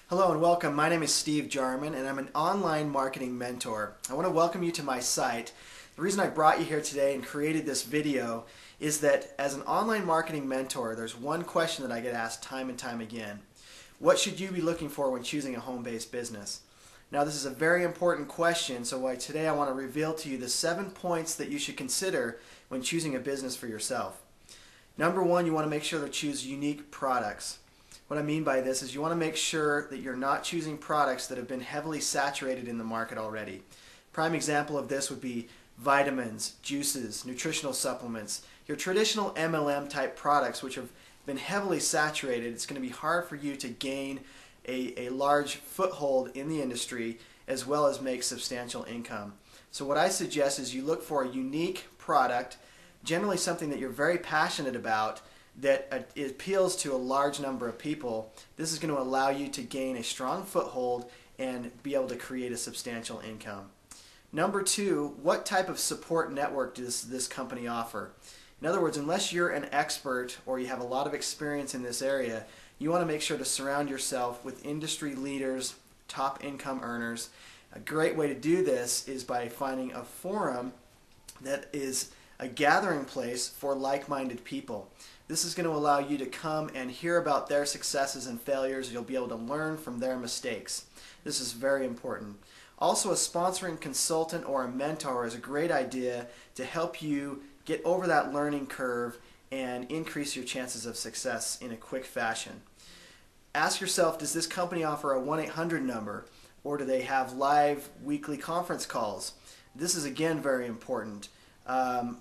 Hello and welcome. My name is Steve Jarman and I'm an online marketing mentor. I want to welcome you to my site. The reason I brought you here today and created this video is that as an online marketing mentor, there's one question that I get asked time and time again. What should you be looking for when choosing a home-based business? Now this is a very important question, so today I want to reveal to you the 7 points that you should consider when choosing a business for yourself. Number one, you want to make sure to choose unique products. What I mean by this is you want to make sure that you're not choosing products that have been heavily saturated in the market already. Prime example of this would be vitamins, juices, nutritional supplements, your traditional MLM type products which have been heavily saturated. It's going to be hard for you to gain a large foothold in the industry as well as make substantial income. So what I suggest is you look for a unique product, generally something that you're very passionate about, that it appeals to a large number of people. This is going to allow you to gain a strong foothold and be able to create a substantial income. Number two, what type of support network does this company offer? In other words, unless you're an expert or you have a lot of experience in this area, you want to make sure to surround yourself with industry leaders, top income earners. A great way to do this is by finding a forum that is a gathering place for like-minded people. This is going to allow you to come and hear about their successes and failures. You'll be able to learn from their mistakes. This is very important. Also, a sponsoring consultant or a mentor is a great idea to help you get over that learning curve and increase your chances of success in a quick fashion. Ask yourself, does this company offer a 1-800 number, or do they have live weekly conference calls? This is again very important.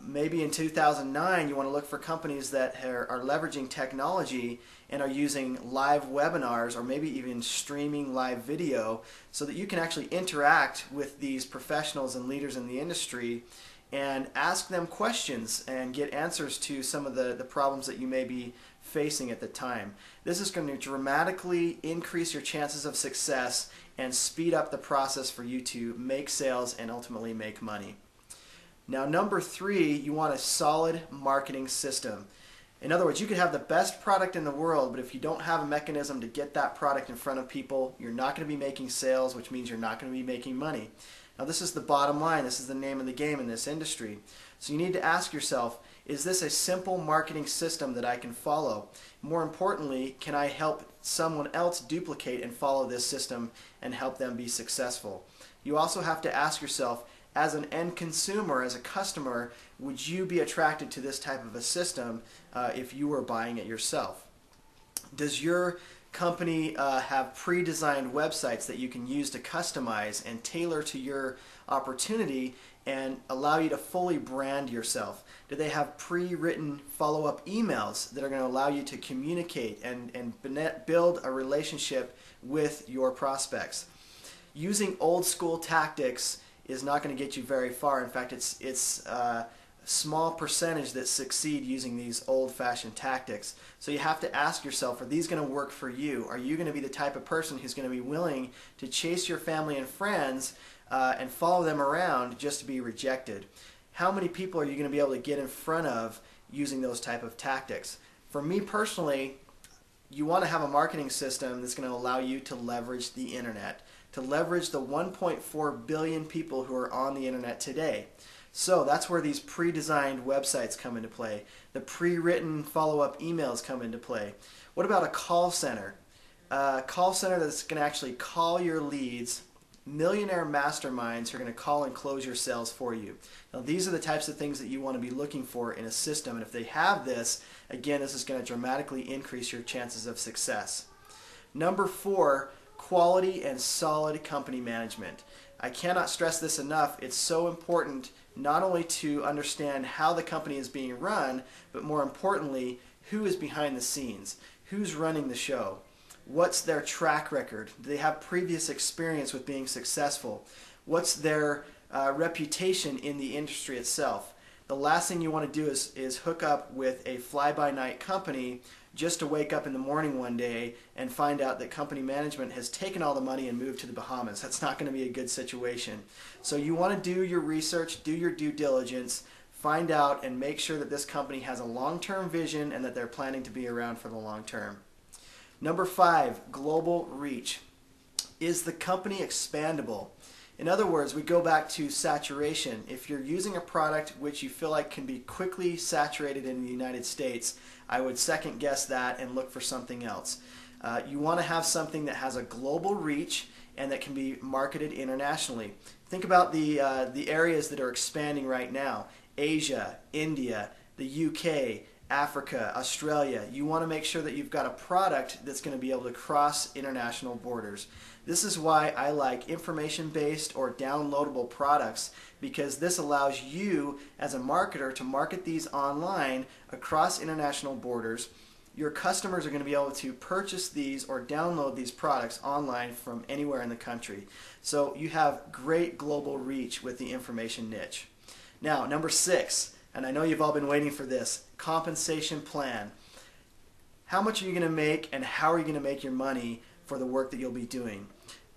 Maybe in 2009 you want to look for companies that are leveraging technology and are using live webinars or maybe even streaming live video so that you can actually interact with these professionals and leaders in the industry and ask them questions and get answers to some of the problems that you may be facing at the time. This is going to dramatically increase your chances of success and speed up the process for you to make sales and ultimately make money. Now, number three, you want a solid marketing system. In other words, you could have the best product in the world, but if you don't have a mechanism to get that product in front of people, you're not going to be making sales, which means you're not going to be making money. Now, this is the bottom line. This is the name of the game in this industry. So you need to ask yourself, is this a simple marketing system that I can follow? More importantly, can I help someone else duplicate and follow this system and help them be successful? You also have to ask yourself, as an end consumer, as a customer, would you be attracted to this type of a system if you were buying it yourself? Does your company have pre-designed websites that you can use to customize and tailor to your opportunity and allow you to fully brand yourself? Do they have pre-written follow-up emails that are going to allow you to communicate and build a relationship with your prospects? Using old school tactics is not going to get you very far. In fact, it's a small percentage that succeed using these old-fashioned tactics. So you have to ask yourself, are these going to work for you? Are you going to be the type of person who's going to be willing to chase your family and friends and follow them around just to be rejected? How many people are you going to be able to get in front of using those type of tactics? For me personally, you want to have a marketing system that's going to allow you to leverage the internet, to leverage the 1.4 billion people who are on the internet today. So that's where these pre-designed websites come into play. The pre-written follow-up emails come into play. What about a call center? A call center that's going to actually call your leads, millionaire masterminds who are going to call and close your sales for you. Now these are the types of things that you want to be looking for in a system, and if they have this, again, this is going to dramatically increase your chances of success. Number four, quality and solid company management. I cannot stress this enough. It's so important not only to understand how the company is being run, but more importantly, who is behind the scenes, who's running the show, what's their track record, do they have previous experience with being successful, what's their reputation in the industry itself. The last thing you want to do is hook up with a fly-by-night company just to wake up in the morning one day and find out that company management has taken all the money and moved to the Bahamas. That's not going to be a good situation. So you want to do your research, do your due diligence, find out and make sure that this company has a long-term vision and that they're planning to be around for the long term. Number 5, global reach. Is the company expandable? In other words, we go back to saturation. If you're using a product which you feel like can be quickly saturated in the United States, I would second guess that and look for something else. You want to have something that has a global reach and that can be marketed internationally. Think about the areas that are expanding right now: Asia, India, the UK, Africa, Australia. You want to make sure that you've got a product that's going to be able to cross international borders. This is why I like information-based or downloadable products, because this allows you as a marketer to market these online across international borders. Your customers are going to be able to purchase these or download these products online from anywhere in the country. So you have great global reach with the information niche. Now, number 6, and I know you've all been waiting for this, compensation plan. How much are you going to make, and how are you going to make your money for the work that you'll be doing?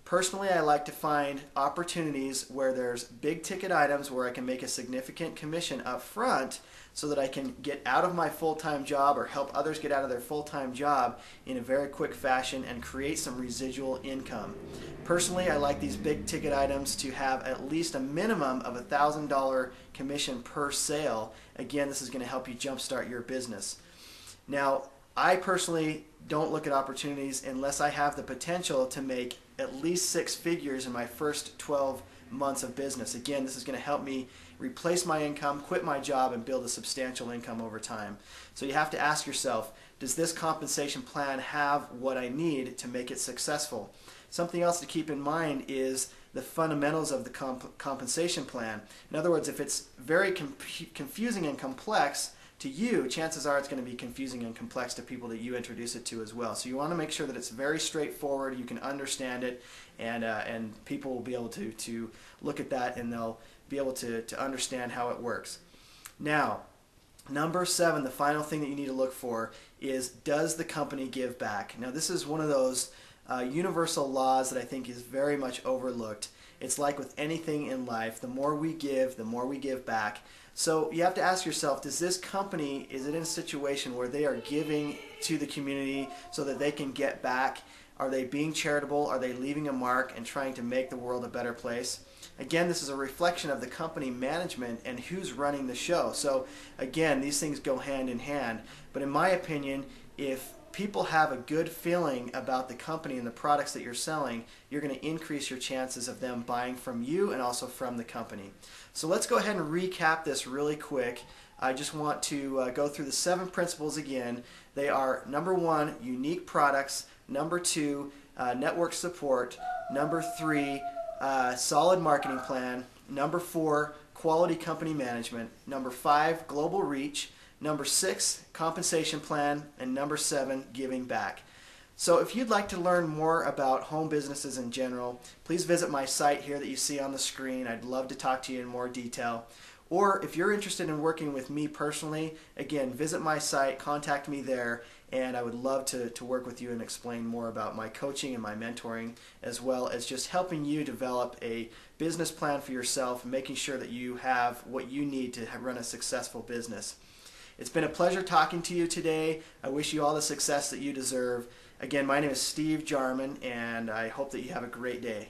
Personally, I like to find opportunities where there's big ticket items where I can make a significant commission up front so that I can get out of my full-time job or help others get out of their full-time job in a very quick fashion and create some residual income. Personally, I like these big ticket items to have at least a minimum of $1,000 commission per sale. Again, this is going to help you jumpstart your business. Now, I personally don't look at opportunities unless I have the potential to make at least 6 figures in my first 12 months of business. Again, this is going to help me replace my income, quit my job, and build a substantial income over time. So you have to ask yourself, does this compensation plan have what I need to make it successful? Something else to keep in mind is the fundamentals of the compensation plan. In other words, if it's very confusing and complex to you, chances are it's going to be confusing and complex to people that you introduce it to as well. So you want to make sure that it's very straightforward, you can understand it, and people will be able to look at that and they'll be able to understand how it works. Now, number 7, the final thing that you need to look for is, does the company give back? Now, this is one of those universal laws that I think is very much overlooked. It's like with anything in life, the more we give back. So you have to ask yourself, does this company, is it in a situation where they are giving to the community so that they can get back? Are they being charitable? Are they leaving a mark and trying to make the world a better place? Again, this is a reflection of the company management and who's running the show. So again, these things go hand in hand. But in my opinion, if people have a good feeling about the company and the products that you're selling, you're going to increase your chances of them buying from you and also from the company. So let's go ahead and recap this really quick. I just want to go through the 7 principles again. They are: number 1, unique products; number 2, network support; number 3, solid marketing plan; number 4, quality company management; number 5, global reach; number 6, compensation plan; and number 7, giving back. So if you'd like to learn more about home businesses in general, please visit my site here that you see on the screen. I'd love to talk to you in more detail. Or if you're interested in working with me personally, again, visit my site, contact me there, and I would love to work with you and explain more about my coaching and my mentoring, as well as just helping you develop a business plan for yourself and making sure that you have what you need to run a successful business. It's been a pleasure talking to you today. I wish you all the success that you deserve. Again, my name is Steve Jarman, and I hope that you have a great day.